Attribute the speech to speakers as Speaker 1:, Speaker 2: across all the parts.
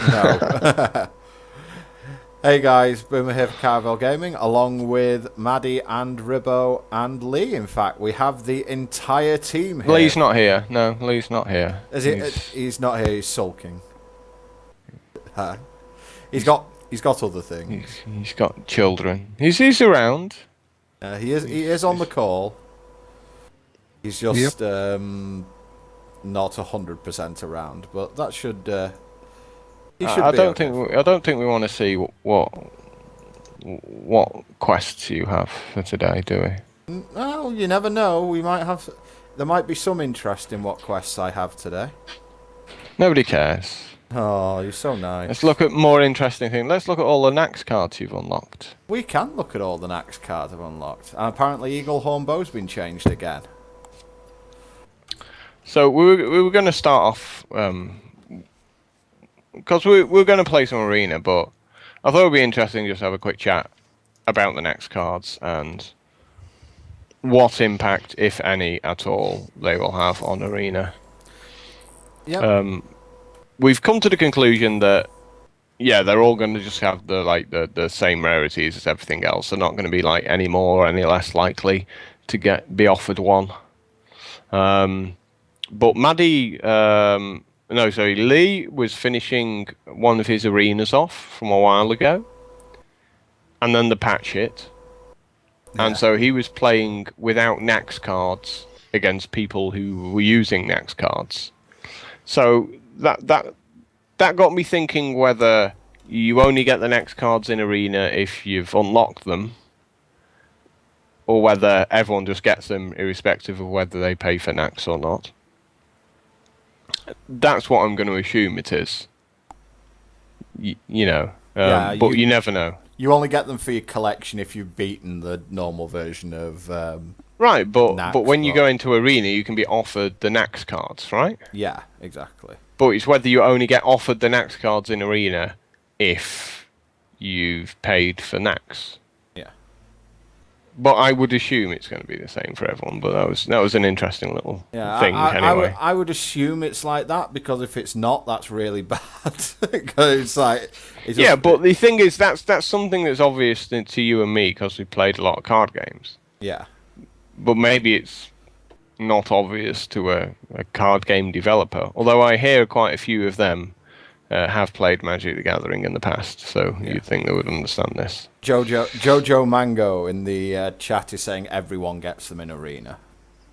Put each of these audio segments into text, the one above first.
Speaker 1: No. Hey guys, Boomer here for Caravelgaming, along with Maddie and Ribbo and Lee. In fact, we have the entire team here.
Speaker 2: Lee's not here. No, Lee's not here.
Speaker 1: He's not here. He's sulking. He's got other things.
Speaker 2: He's got children. He's around.
Speaker 1: He is on the call. He's just not 100% around, but that should.
Speaker 2: I don't think we want to see what quests you have for today, do we?
Speaker 1: Well, you never know. There might be some interest in what quests I have today.
Speaker 2: Nobody cares.
Speaker 1: Oh, you're so nice.
Speaker 2: Let's look at more interesting things. Let's look at all the Naxx cards you've unlocked.
Speaker 1: We can look at all the Naxx cards I've unlocked. And apparently Eagle Horn Bow's been changed again.
Speaker 2: So we were going to start off because we're going to play some arena, but I thought it would be interesting just to have a quick chat about the Naxx cards and what impact, if any at all, they will have on arena.
Speaker 1: Yeah.
Speaker 2: We've come to the conclusion that they're all going to just have the same rarities as everything else. They're not going to be like any more or any less likely to be offered one. But Maddie, Lee was finishing one of his arenas off from a while ago, and then the patch hit, and so he was playing without Naxx cards against people who were using Naxx cards. So that got me thinking whether you only get the Naxx cards in arena if you've unlocked them, or whether everyone just gets them irrespective of whether they pay for Naxx or not. That's what I'm going to assume it is. But you never know.
Speaker 1: You only get them for your collection if you've beaten the normal version of
Speaker 2: right, but
Speaker 1: Naxx,
Speaker 2: but when you go into arena, you can be offered the Naxx cards, right?
Speaker 1: Yeah, exactly.
Speaker 2: But it's whether you only get offered the Naxx cards in arena if you've paid for Naxx.
Speaker 1: Yeah.
Speaker 2: But I would assume it's going to be the same for everyone. But that was an interesting little thing anyway.
Speaker 1: I would assume it's like that, because if it's not, that's really bad. Because
Speaker 2: but the thing is, that's something that's obvious to you and me because we played a lot of card games.
Speaker 1: Yeah.
Speaker 2: But maybe it's not obvious to a card game developer. Although I hear quite a few of them have played Magic the Gathering in the past, so you'd think they would understand this.
Speaker 1: Jojo Mango in the chat is saying everyone gets them in arena,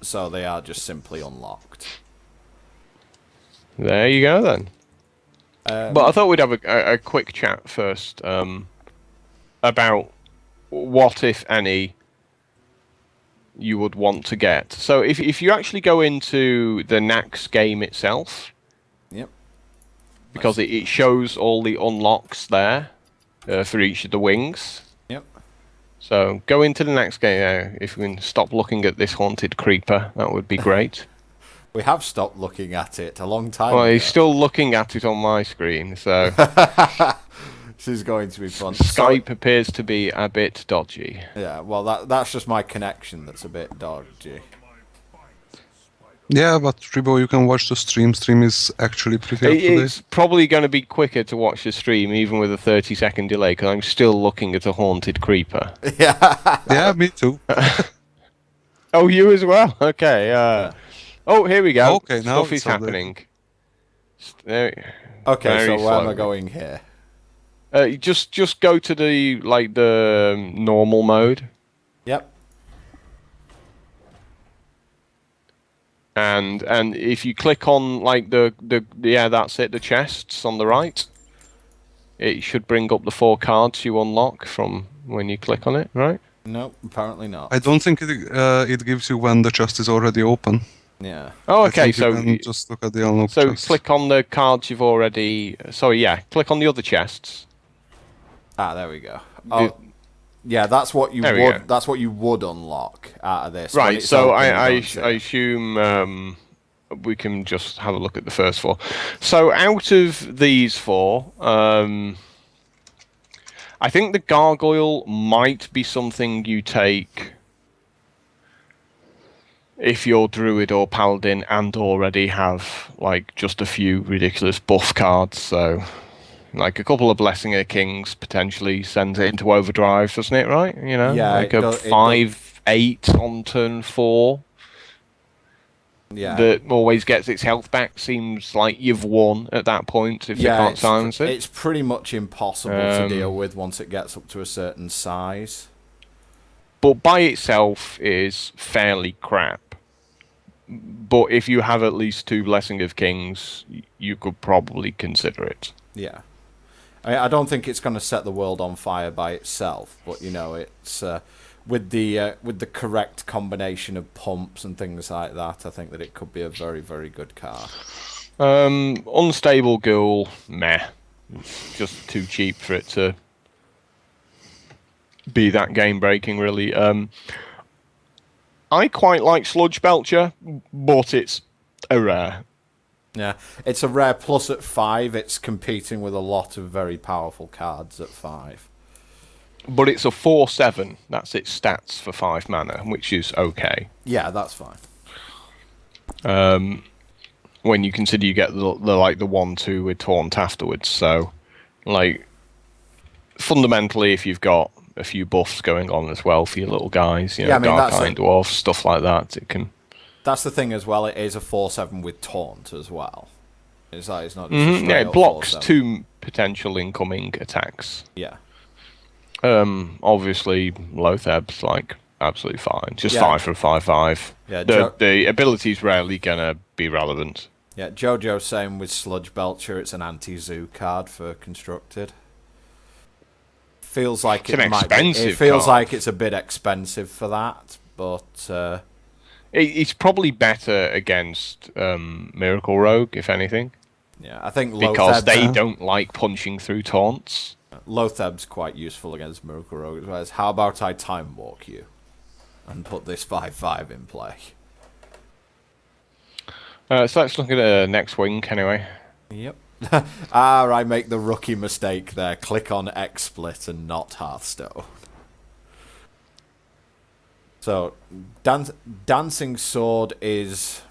Speaker 1: so they are just simply unlocked.
Speaker 2: There you go then. But I thought we'd have a quick chat first about what, if any, you would want to get. So if you actually go into the Naxx game itself, because it shows all the unlocks there for each of the wings.
Speaker 1: Yep.
Speaker 2: So go into the next game. If we can stop looking at this haunted creeper, that would be great.
Speaker 1: We have stopped looking at it a long time
Speaker 2: Well,
Speaker 1: ago.
Speaker 2: he's still looking at it on my screen, so...
Speaker 1: This is going to be fun.
Speaker 2: Skype appears to be a bit dodgy.
Speaker 1: Yeah, well, that's just my connection that's a bit dodgy.
Speaker 3: Yeah, but Ribbo, you can watch the stream. Stream is actually pretty up to date.
Speaker 2: It's probably going to be quicker to watch the stream, even with a 30-second delay, because I'm still looking at a haunted creeper.
Speaker 1: Yeah,
Speaker 3: me too.
Speaker 2: Oh, you as well? Okay. Oh, here we go.
Speaker 3: Okay, now
Speaker 2: stuff is happening.
Speaker 1: Okay,
Speaker 2: Very
Speaker 1: so where am I
Speaker 2: slowly.
Speaker 1: going here?
Speaker 2: Just go to the normal mode.
Speaker 1: Yep.
Speaker 2: And if you click on that's it, the chests on the right, it should bring up the 4 cards you unlock from when you click on it, right?
Speaker 1: No, apparently not.
Speaker 3: I don't think it gives you when the chest is already open.
Speaker 1: Yeah.
Speaker 2: Oh,
Speaker 3: I
Speaker 2: okay.
Speaker 3: think
Speaker 2: So
Speaker 3: you can just look at the unlocked
Speaker 2: so
Speaker 3: chests.
Speaker 2: click on the cards you've already. Sorry, yeah. Click on the other chests.
Speaker 1: Ah, there we go. Oh, yeah, that's what you
Speaker 2: There we go.
Speaker 1: would. That's what you would unlock out of this.
Speaker 2: Right. So I
Speaker 1: don't you?
Speaker 2: assume we can just have a look at the first 4. So out of these 4, I think the gargoyle might be something you take if you're druid or paladin and already have like just a few ridiculous buff cards. So Like a couple of Blessing of Kings potentially sends it into overdrive, doesn't it? Right? You know,
Speaker 1: Yeah,
Speaker 2: like a 5/8 on turn 4.
Speaker 1: Yeah.
Speaker 2: That always gets its health back. Seems like you've won at that point if they can't silence it.
Speaker 1: It's pretty much impossible to deal with once it gets up to a certain size.
Speaker 2: But by itself is fairly crap. But if you have at least 2 Blessing of Kings, you could probably consider it.
Speaker 1: Yeah. I don't think it's going to set the world on fire by itself, but you know, it's with the correct combination of pumps and things like that, I think that it could be a very, very good card.
Speaker 2: Unstable Ghoul, meh. It's just too cheap for it to be that game breaking, really. I quite like Sludge Belcher, but it's a rare.
Speaker 1: Yeah, it's a rare, plus at 5 it's competing with a lot of very powerful cards at 5.
Speaker 2: But it's a 4/7. That's its stats for 5 mana, which is okay.
Speaker 1: Yeah, that's fine.
Speaker 2: When you consider you get the 1/2 with Taunt afterwards. So, like, fundamentally, if you've got a few buffs going on as well for your little guys, you know, Dark Iron Dwarf, stuff like that, it can...
Speaker 1: That's the thing as well, it is a 4/7 with Taunt as well. It's not just a
Speaker 2: yeah, it blocks
Speaker 1: 4/7.
Speaker 2: 2 potential incoming attacks.
Speaker 1: Yeah.
Speaker 2: Obviously, Lotheb's, like, absolutely fine. Just 5 for a 5/5.
Speaker 1: Yeah,
Speaker 2: the ability's rarely gonna be relevant.
Speaker 1: Yeah, Jojo's saying with Sludge Belcher, it's an anti-zoo card for Constructed. Feels like it feels like it's a bit expensive for that, but
Speaker 2: it's probably better against Miracle Rogue, if anything.
Speaker 1: Yeah, I think
Speaker 2: because they don't like punching through taunts.
Speaker 1: Lotheb's quite useful against Miracle Rogue as well. How about I Time Walk you and put this 5/5 in play?
Speaker 2: So let's look at the next wing anyway.
Speaker 1: Yep. I make the rookie mistake there. Click on XSplit and not Hearthstone. So, Dancing Sword is...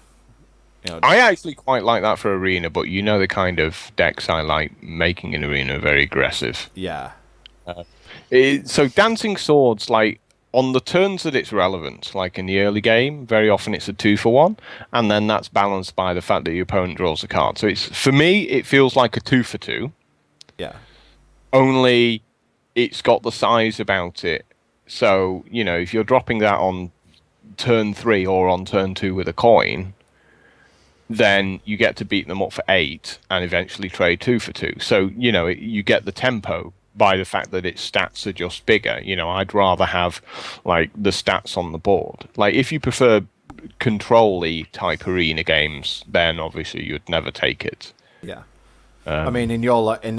Speaker 1: You know,
Speaker 2: I actually quite like that for Arena, but you know the kind of decks I like making in Arena are very aggressive.
Speaker 1: Yeah.
Speaker 2: So Dancing Swords, like, on the turns that it's relevant, like in the early game, very often it's a 2-for-1, and then that's balanced by the fact that your opponent draws a card. So it's, for me, it feels like a 2-for-2.
Speaker 1: Yeah.
Speaker 2: Only it's got the size about it. So, you know, if you're dropping that on turn 3 or on turn 2 with a coin, then you get to beat them up for 8 and eventually trade 2-for-2. So, you know, you get the tempo by the fact that its stats are just bigger. You know, I'd rather have, like, the stats on the board. Like, if you prefer control-y type Arena games, then obviously you'd never take it.
Speaker 1: Yeah. I mean, in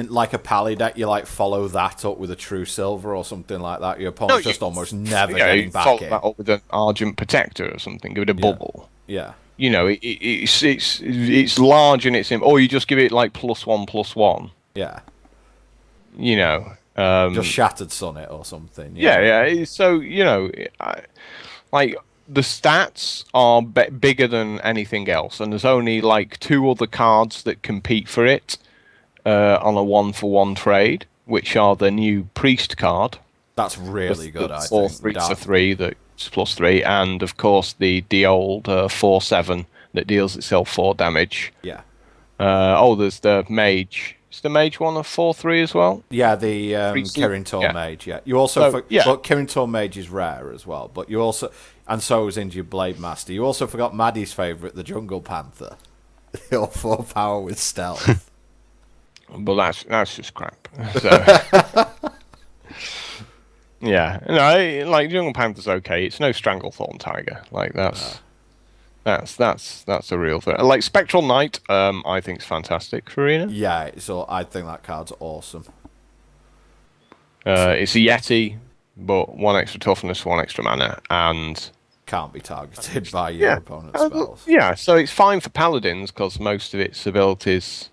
Speaker 1: like a Pally deck, you like follow that up with a True Silver or something like that. Your opponent's just almost never getting back
Speaker 2: follow
Speaker 1: in.
Speaker 2: that up with an Argent Protector or something. Give it a bubble.
Speaker 1: Yeah.
Speaker 2: You know, it's large and it's... Or you just give it, like, +1/+1.
Speaker 1: Yeah.
Speaker 2: You know...
Speaker 1: just Shattered Sonnet or something.
Speaker 2: Yeah. So, you know, like, the stats are bigger than anything else, and there's only, like, 2 other cards that compete for it on a 1-for-1 trade, which are the new Priest card.
Speaker 1: That's really good, I think.
Speaker 2: 4/3 that's +3, and, of course, the old 4/7 that deals itself 4 damage.
Speaker 1: Yeah.
Speaker 2: There's the Mage... Is the Mage one a 4/3 as well?
Speaker 1: Yeah, the Kirin Tor Mage, yeah. You also... But Kirin Tor Mage is rare as well, but you also... And so is Injured Blade Master. You also forgot Maddie's favourite, the Jungle Panther. Your 4 power with stealth.
Speaker 2: But that's just crap. So... yeah. No, like, Jungle Panther's okay. It's no Stranglethorn Tiger. Like, that's a real thing. Like, Spectral Knight, I think is fantastic for Arena.
Speaker 1: Yeah, so I think that card's awesome.
Speaker 2: It's a Yeti, but 1 extra toughness, 1 extra mana, and...
Speaker 1: Can't be targeted by your opponent's spells.
Speaker 2: Yeah, so it's fine for Paladins, because most of its abilities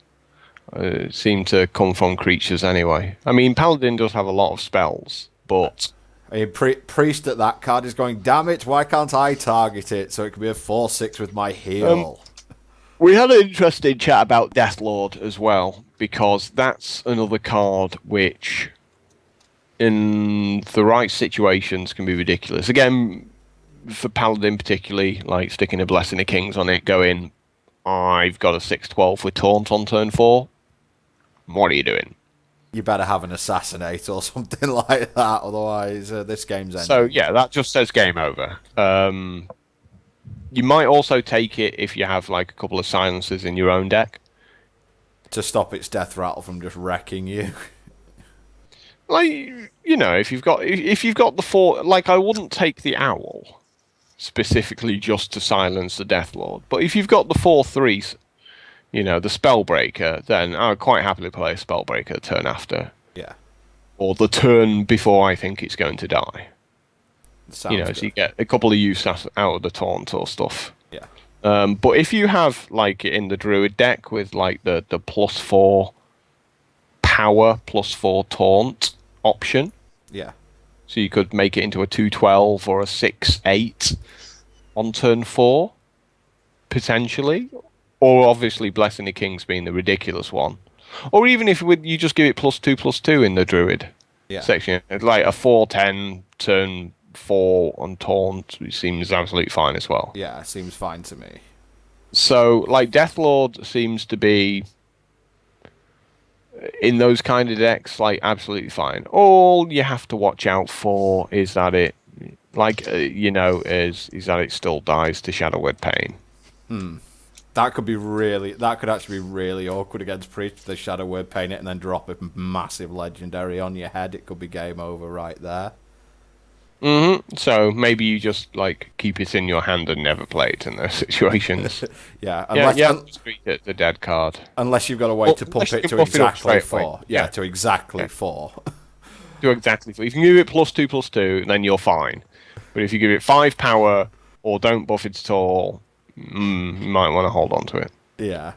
Speaker 2: seem to come from creatures anyway. I mean, Paladin does have a lot of spells, but...
Speaker 1: I mean, Priest at that card is going, damn it, why can't I target it so it can be a 4/6 with my heal?
Speaker 2: We had an interesting chat about Deathlord as well. because that's another card which, in the right situations, can be ridiculous. Again, for Paladin particularly, like sticking a Blessing of Kings on it, going, I've got a 6/12 with Taunt on turn 4. What are you doing?
Speaker 1: You better have an Assassinate or something like that, otherwise this game's ending.
Speaker 2: So, yeah, that just says game over. You might also take it if you have like a couple of silencers in your own deck.
Speaker 1: To stop its death rattle from just wrecking you.
Speaker 2: Like, you know, if you've got the 4... Like, I wouldn't take the Owl specifically just to silence the Death Lord. But if you've got the 4/3... You know, the Spellbreaker, then I would quite happily play a Spellbreaker the turn after.
Speaker 1: Yeah.
Speaker 2: Or the turn before I think it's going to die.
Speaker 1: Sounds good.
Speaker 2: So you get a couple of use out of the taunt or stuff.
Speaker 1: Yeah.
Speaker 2: But if you have, like, in the Druid deck with, like, the +4 power, +4 taunt option.
Speaker 1: Yeah.
Speaker 2: So you could make it into a 2/12 or a 6/8 on turn 4, potentially. Or obviously Blessing of Kings being the ridiculous one. Or even if you just give it +2/+2 in the Druid section. Like a 4/10 turn 4 on Taunt seems absolutely fine as well.
Speaker 1: Yeah, seems fine to me.
Speaker 2: So, like, Deathlord seems to be, in those kind of decks, like, absolutely fine. All you have to watch out for is that it, like, is that it still dies to Shadow Word Pain.
Speaker 1: That could actually be really awkward against Priest. The Shadow Word Paint it and then drop a massive legendary on your head. It could be game over right there.
Speaker 2: So maybe you just like keep it in your hand and never play it in those situations.
Speaker 1: Yeah,
Speaker 2: just treat it the dead card.
Speaker 1: Unless you've got a way to pump it to exactly 4. Yeah, to exactly 4.
Speaker 2: To exactly 4. If you give it +2/+2, then you're fine. But if you give it 5 power or don't buff it at all, you might want to hold on to it.
Speaker 1: Yeah.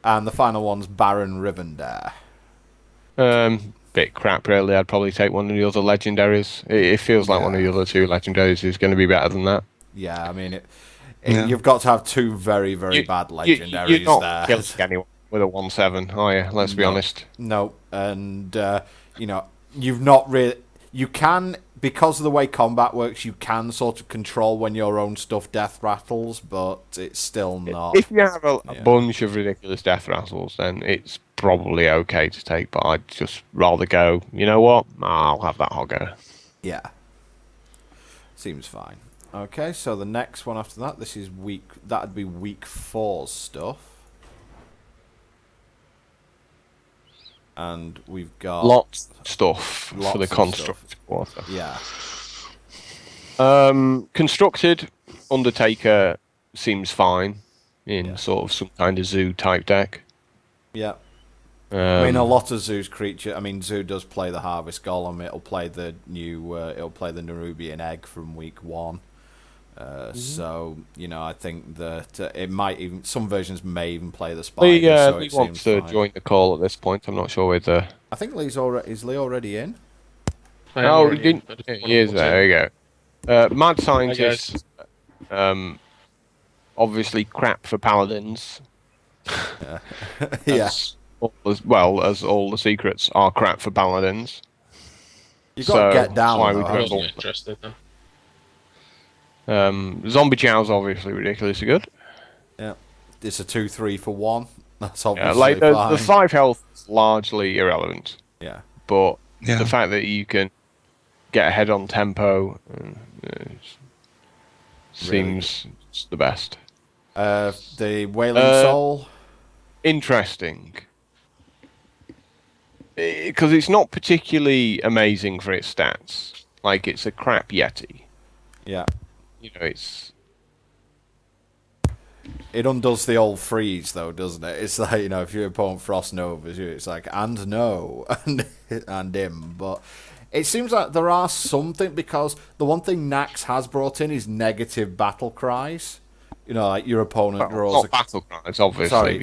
Speaker 1: And the final one's Baron Rivendare.
Speaker 2: Bit crap, really. I'd probably take one of the other legendaries. It feels like one of the other 2 legendaries is going to be better than that.
Speaker 1: Yeah, I mean, you've got to have 2 very, very bad legendaries
Speaker 2: you're not
Speaker 1: there.
Speaker 2: Killing anyone with a 1/7, are you? Let's be honest.
Speaker 1: No, and you've not really. You can, because of the way combat works, you can sort of control when your own stuff death rattles, but it's still not.
Speaker 2: If you have a bunch of ridiculous death rattles, then it's probably okay to take, but I'd just rather go, you know what? I'll have that Hogger.
Speaker 1: Yeah. Seems fine. Okay, so the next one after that, that'd be week 4's stuff. And we've got
Speaker 2: lots of stuff for the construct quarter.
Speaker 1: Yeah.
Speaker 2: Constructed Undertaker seems fine in sort of some kind of zoo type deck.
Speaker 1: Yeah. I mean, a lot of Zoo's creature. I mean, Zoo does play the Harvest Golem. It'll play the Nerubian Egg from week 1. So I think that it might even, some versions may even play the Spider.
Speaker 2: Lee wants to join the call at this point. I'm not sure whether.
Speaker 1: I think Lee's already. Is Lee already in?
Speaker 2: He didn't. He is there. There you go. Mad Scientist. Obviously crap for paladins.
Speaker 1: Yeah.
Speaker 2: As well as all the secrets are crap for paladins.
Speaker 1: You've got to get down.
Speaker 4: I wasn't interested then.
Speaker 2: Zombie Chow's obviously ridiculously good.
Speaker 1: Yeah, it's a 2/3 for 1. That's obviously
Speaker 2: like
Speaker 1: fine.
Speaker 2: The 5 health is largely irrelevant.
Speaker 1: Yeah,
Speaker 2: but the fact that you can get ahead on tempo seems the best.
Speaker 1: The Wailing Soul,
Speaker 2: interesting, because it's not particularly amazing for its stats. Like, it's a crap Yeti.
Speaker 1: Yeah.
Speaker 2: It
Speaker 1: undoes the old freeze, though, doesn't it? It's like, if your opponent Frost Novas you, it's like, and no, and him. But it seems like there are something, because the one thing Nax has brought in is negative battle cries. Like your opponent draws
Speaker 2: not battle cries, obviously.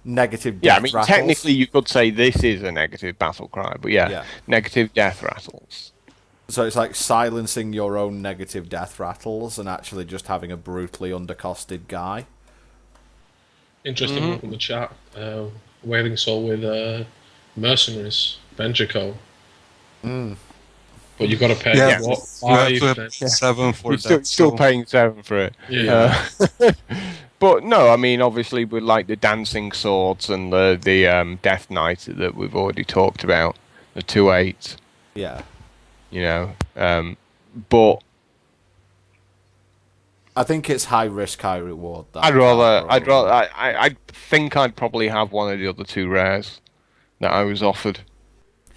Speaker 1: Negative death rattles.
Speaker 2: Technically you could say this is a negative battle cry, but negative death rattles.
Speaker 1: So it's like silencing your own negative death rattles and actually just having a brutally undercosted guy.
Speaker 4: Interesting one from the chat. Wailing Soul with Mercenaries, Benjico. But you've got to pay what, 5?
Speaker 3: You have to have 7 for
Speaker 2: You're
Speaker 3: that.
Speaker 2: still paying 7 for it.
Speaker 4: Yeah.
Speaker 2: But no, I mean, obviously, with like the dancing swords and the Death Knight that we've already talked about, the 2/8.
Speaker 1: Yeah.
Speaker 2: You know, but
Speaker 1: I think it's high risk, high reward.
Speaker 2: I think I'd probably have one of the other 2 rares that I was offered.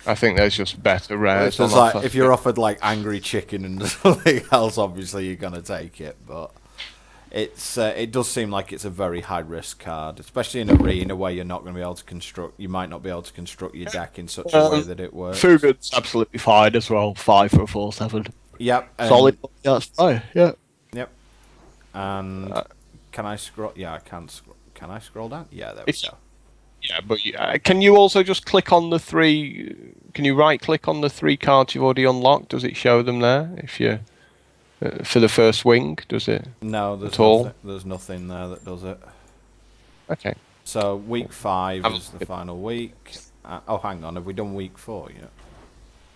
Speaker 2: I think there's just better rares.
Speaker 1: If you're offered like Angry Chicken and something else, obviously you're gonna take it. But it does seem like it's a very high risk card, especially in arena where you're not going to be able to construct. You might not be able to construct your deck in such a way that it works.
Speaker 2: Fuga's absolutely fine as well. 5 for a 4/7.
Speaker 1: Yep.
Speaker 2: Solid. That's fine. Yeah.
Speaker 1: Yep. And can I scroll? Yeah, I can. Can I scroll down? Yeah, there we go.
Speaker 2: Yeah, but can you also just click on the 3? Can you right click on the 3 cards you've already unlocked? Does it show them there? If you for the first wing, does it?
Speaker 1: No, there's nothing there that does it.
Speaker 2: Okay.
Speaker 1: So week 5 is the final week. Oh, hang on, have we done week 4 yet?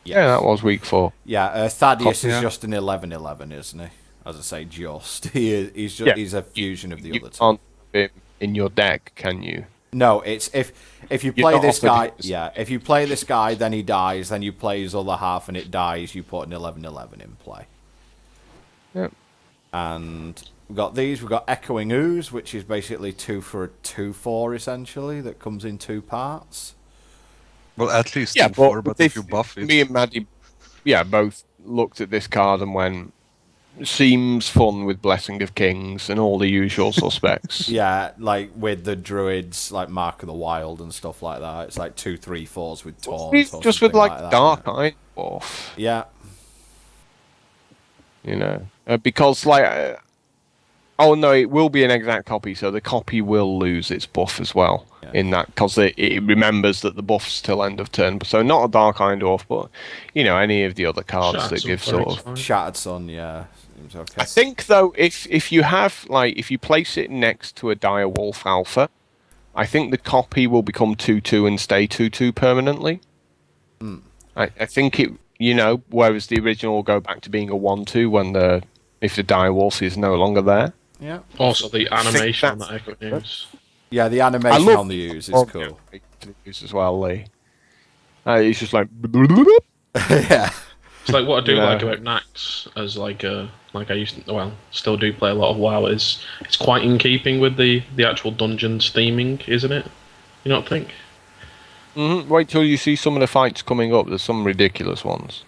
Speaker 1: Yes.
Speaker 2: Yeah, that was week 4.
Speaker 1: Yeah, Thaddeus is just an 11/11, isn't he? As I say, just he's a fusion of the other two.
Speaker 2: You can't have him in your deck, can you?
Speaker 1: No, it's if you play this guy, if you play this guy, then he dies. Then you play his other half, and it dies. You put an 11/11 in play.
Speaker 2: Yep.
Speaker 1: And we've got these. We've got Echoing Ooze, which is basically 2 for a 2/4 essentially. That comes in 2 parts.
Speaker 3: Well, at least 2/4, but if you buff it.
Speaker 2: Me and Maddie, both looked at this card and went, seems fun with Blessing of Kings and all the usual suspects.
Speaker 1: Yeah, like with the druids, like Mark of the Wild and stuff like that. It's like 2, 3, 4s with taunts.
Speaker 2: Just with like Dark Eye Dwarf.
Speaker 1: Yeah.
Speaker 2: You know, because like, oh no, it will be an exact copy, so the copy will lose its buff as well. Yeah. In that, because it remembers that the buff's till end of turn. So not a Dark Eye Dwarf, but you know, any of the other cards
Speaker 4: Shattered
Speaker 2: that give sort of
Speaker 1: Shattered Sun. Yeah. Okay.
Speaker 2: I think though, if you have if you place it next to a Dire Wolf Alpha, I think the copy will become 2/2 and stay 2/2 permanently. I think it, whereas the original will go back to being a 1/2 when if the Dire Wolf is no longer there.
Speaker 1: Yeah.
Speaker 4: Also, the animation on that Echo News.
Speaker 1: Yeah, the animation on the use is cool.
Speaker 2: As well, Lee. It's just like.
Speaker 1: Yeah.
Speaker 4: It's like what I do like about Nax as like I used to, still do play a lot of WoW, is it's quite in keeping with the actual dungeons theming, isn't it? You not think?
Speaker 2: Mm-hmm. Wait till you see some of the fights coming up. There's some ridiculous ones.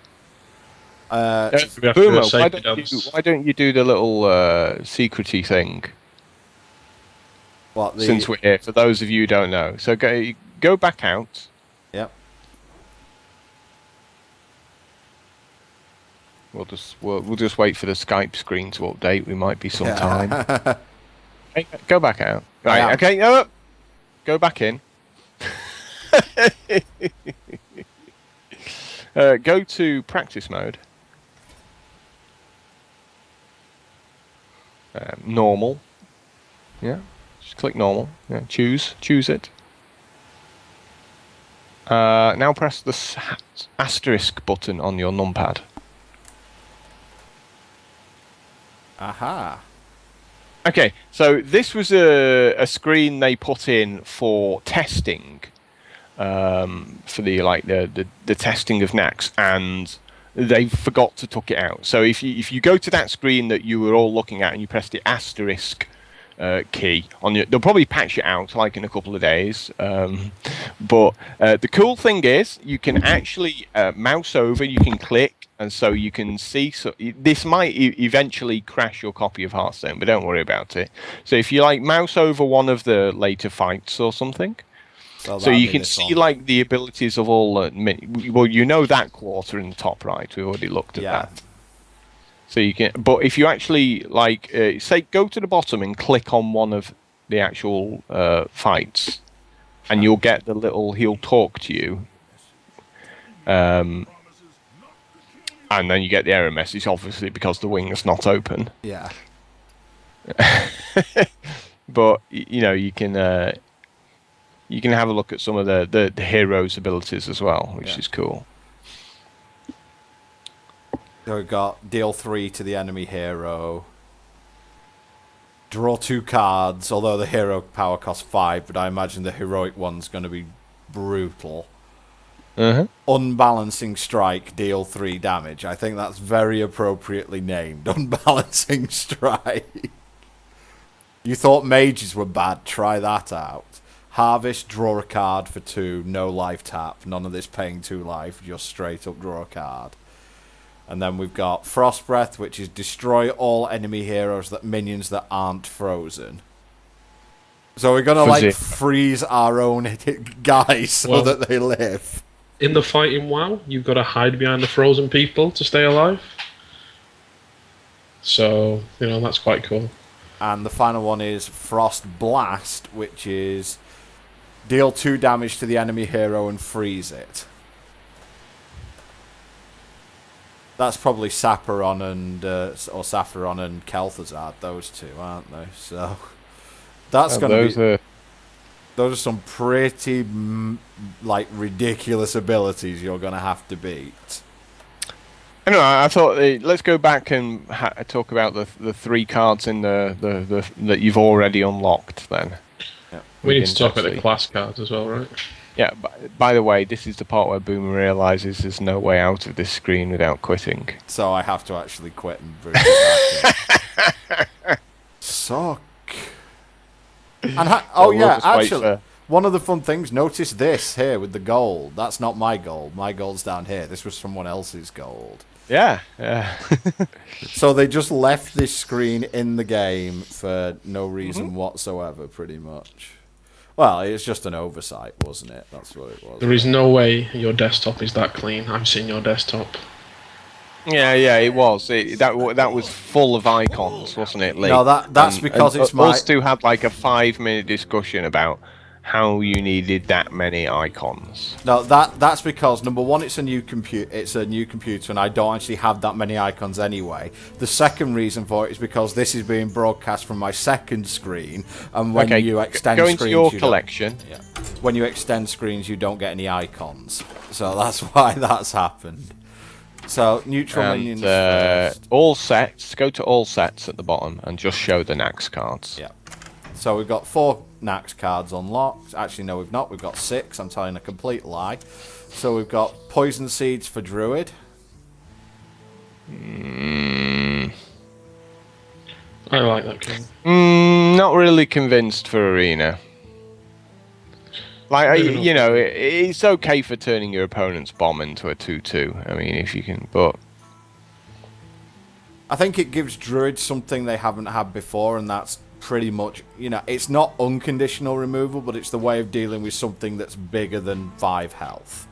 Speaker 2: Boomer, why don't you do the little secrety thing?
Speaker 1: What,
Speaker 2: since we're here, for those of you who don't know. So go back out.
Speaker 1: Yep.
Speaker 2: We'll just wait for the Skype screen to update. We might be some time. Hey, go back out. Right. Okay. No. Go back in. Go to practice mode. Normal. Yeah. Just click normal. Yeah. Choose it. Now press the asterisk button on your numpad.
Speaker 1: Aha.
Speaker 2: Okay, so this was a screen they put in for testing, for the testing of Nax, and they forgot to tuck it out. So if you go to that screen that you were all looking at and you press the asterisk key on they'll probably patch it out like in a couple of days. But the cool thing is you can actually mouse over, you can click. And so you can see, this might eventually crash your copy of Hearthstone, but don't worry about it. So if you mouse over one of the later fights or something, so you can see the abilities of all. That quarter in the top right. We already looked at that. So you can, but if you actually say go to the bottom and click on one of the actual fights, and you'll get the little. He'll talk to you. And then you get the error message, obviously, because the wing is not open.
Speaker 1: Yeah.
Speaker 2: But, you can... you can have a look at some of the hero's abilities as well, which is cool.
Speaker 1: So we've got deal 3 to the enemy hero. Draw 2 cards, although the hero power costs 5, but I imagine the heroic one's going to be brutal. Unbalancing strike, deal 3 damage. I think that's very appropriately named. Unbalancing strike. You thought mages were bad, try that out. Harvest, draw a card for 2, no life tap. None of this paying 2 life, just straight up draw a card. And then we've got Frost Breath, which is destroy all enemy heroes minions that aren't frozen. So we're gonna freeze our own guys so that they live.
Speaker 4: In the fighting WoW, you've got to hide behind the frozen people to stay alive. So that's quite cool.
Speaker 1: And the final one is Frost Blast, which is deal 2 damage to the enemy hero and freeze it. That's probably Sapphiron and Kel'Thuzad, those 2, aren't they? So that's going to be. Those are some pretty ridiculous abilities you're going to have to beat.
Speaker 2: Anyway, I thought let's go back and talk about the 3 cards in the that you've already unlocked. Then
Speaker 4: we need to talk about the class cards as well, right?
Speaker 2: Yeah, by the way, this is the part where Boomer realises there's no way out of this screen without quitting.
Speaker 1: So I have to actually quit and boot it back in. Suck. And actually, one of the fun things, notice this here with the gold. That's not my gold. My gold's down here. This was someone else's gold.
Speaker 2: Yeah.
Speaker 1: So they just left this screen in the game for no reason whatsoever, pretty much. Well, it's just an oversight, wasn't it? That's what it was.
Speaker 4: There is no way your desktop is that clean. I've seen your desktop.
Speaker 2: Yeah, it was. That was full of icons, wasn't it, Lee?
Speaker 1: No, that's because it's my...
Speaker 2: Us two had like a 5-minute discussion about how you needed that many icons.
Speaker 1: No, that's because number one, it's a new computer, and I don't actually have that many icons anyway. The second reason for it is because this is being broadcast from my second screen, and when you extend
Speaker 2: go
Speaker 1: screens,
Speaker 2: into your collection.
Speaker 1: When you extend screens, you don't get any icons, so that's why that's happened. So neutral minions first.
Speaker 2: All sets. Go to all sets at the bottom and just show the Naxx cards.
Speaker 1: Yeah. So we've got 4 Naxx cards unlocked. Actually, no, we've not. We've got 6. I'm telling a complete lie. So we've got Poison Seeds for Druid.
Speaker 2: I
Speaker 4: like that king.
Speaker 2: Not really convinced for Arena. It's okay for turning your opponent's bomb into a 2/2. I mean, if you can, but...
Speaker 1: I think it gives Druid something they haven't had before, and that's pretty much, it's not unconditional removal, but it's the way of dealing with something that's bigger than 5 health.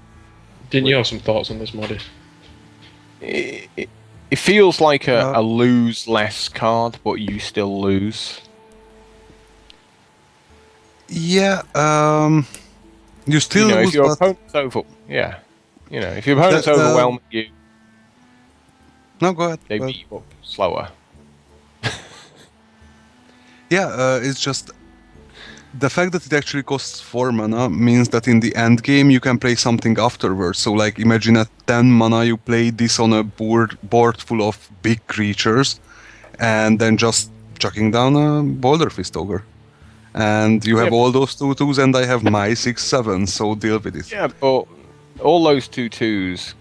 Speaker 4: Didn't you have some thoughts on this, Moddy?
Speaker 2: It feels like a lose less card, but you still lose.
Speaker 3: Yeah, you still lose,
Speaker 2: if your opponent's if your opponent's overwhelming you...
Speaker 3: No, go ahead.
Speaker 2: They beat you up slower.
Speaker 3: Yeah, it's just the fact that it actually costs 4 mana means that in the end game you can play something afterwards. So, like, imagine at 10 mana you play this on a board full of big creatures, and then just chucking down a Boulder Fist Ogre. And you have all those 2/2s, and I have my 6/7, so deal with it.
Speaker 2: Yeah, but all those 2/2s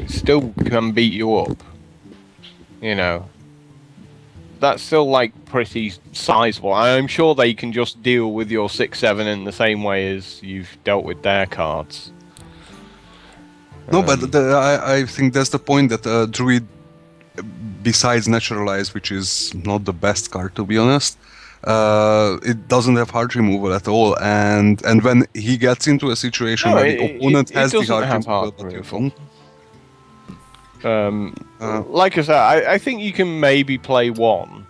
Speaker 2: still can beat you up. That's still pretty sizable. I'm sure they can just deal with your 6/7 in the same way as you've dealt with their cards.
Speaker 3: No, but I think that's the point that Druid, besides Naturalize, which is not the best card to be honest, it doesn't have heart removal at all, and when he gets into a situation where the opponent has the heart removal.
Speaker 2: Like I said, I think you can maybe play one,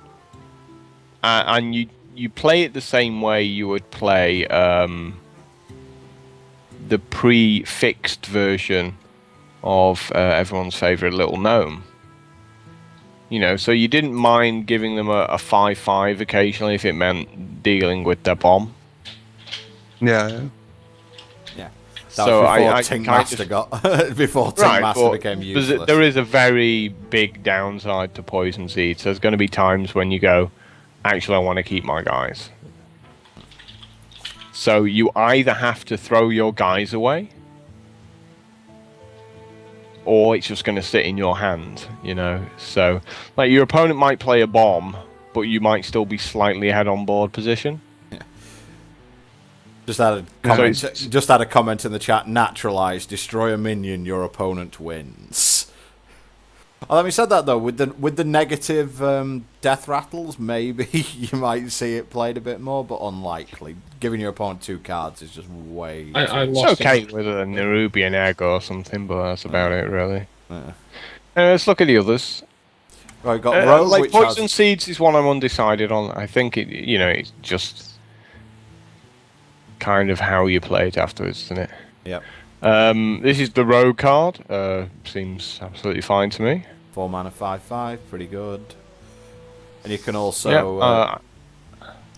Speaker 2: and you play it the same way you would play the pre-fixed version of everyone's favourite Little Gnome. So you didn't mind giving them a 5/5 occasionally if it meant dealing with their bomb.
Speaker 3: Yeah.
Speaker 1: Yeah. That
Speaker 2: So
Speaker 1: was before
Speaker 2: I
Speaker 1: Tink
Speaker 2: kind
Speaker 1: Master
Speaker 2: of-
Speaker 1: got before Tink Master became useless.
Speaker 2: There is a very big downside to poison seeds. There's going to be times when you go, actually, I want to keep my guys. So you either have to throw your guys away, or it's just going to sit in your hand, you know. So, like, your opponent might play a bomb, but you might still be slightly ahead on board position.
Speaker 1: Just add a comment in the chat. Naturalize, destroy a minion, your opponent wins. Oh, having said that though, with the negative death rattles, maybe you might see it played a bit more, but unlikely. Giving your opponent 2 cards is just way.
Speaker 2: It's okay with a Nerubian egg or something, but that's about it, really.
Speaker 1: Yeah.
Speaker 2: Let's look at the others.
Speaker 1: Right, got Rogue,
Speaker 2: like
Speaker 1: which
Speaker 2: Poison Seeds is one I'm undecided on. I think it's just kind of how you play it afterwards, isn't it?
Speaker 1: Yep.
Speaker 2: This is the Rogue card. Seems absolutely fine to me.
Speaker 1: 4 mana, 5/5, pretty good. And you can also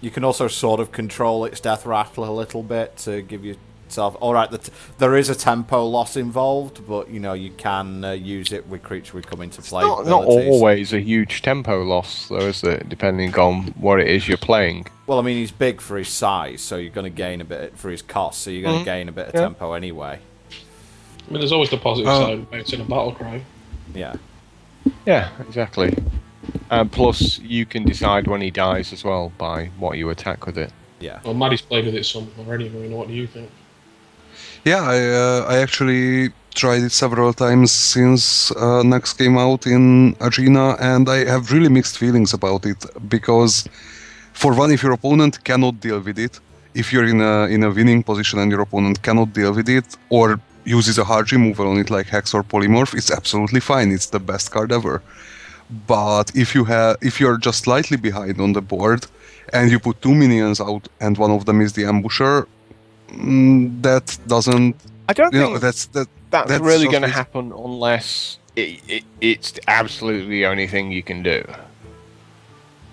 Speaker 1: you can also sort of control its death rattle a little bit to give yourself. All right, there is a tempo loss involved, but you can use it with creatures we come into play.
Speaker 2: Not always a huge tempo loss, though, is it? Depending on what it is you're playing.
Speaker 1: Well, I mean, he's big for his size, so you're going to gain a bit for his cost, so you're going to gain a bit of tempo anyway.
Speaker 4: I mean, there's always the positive side of bouncing a battle cry.
Speaker 1: Yeah.
Speaker 2: Yeah, exactly. Plus, you can decide when he dies as well by what you attack with it.
Speaker 1: Yeah.
Speaker 4: Well, Maddie's played with it some already, Marina. What do you think?
Speaker 3: Yeah, I actually tried it several times since Nax came out in Arena, and I have really mixed feelings about it, because for one, if your opponent cannot deal with it, if you're in a winning position and your opponent cannot deal with it, or uses a hard removal on it like Hex or Polymorph, it's absolutely fine. It's the best card ever. But if you're just slightly behind on the board and you put 2 minions out and one of them is the Ambusher, that doesn't.
Speaker 2: I don't think
Speaker 3: that's
Speaker 2: really going to happen unless it's absolutely the only thing you can do.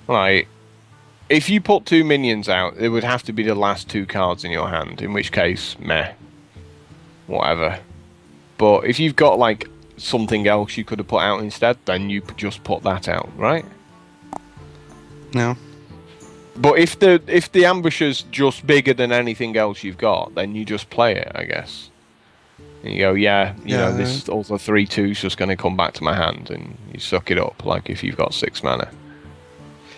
Speaker 2: Like, if you put 2 minions out, it would have to be the last 2 cards in your hand, in which case, meh. Whatever. But if you've got, like, something else you could have put out instead, then you just put that out, right?
Speaker 3: Yeah.
Speaker 2: But if the ambusher's just bigger than anything else you've got, then you just play it, I guess. And you go, this also 3/2's just going to come back to my hand, and you suck it up, like if you've got 6 mana.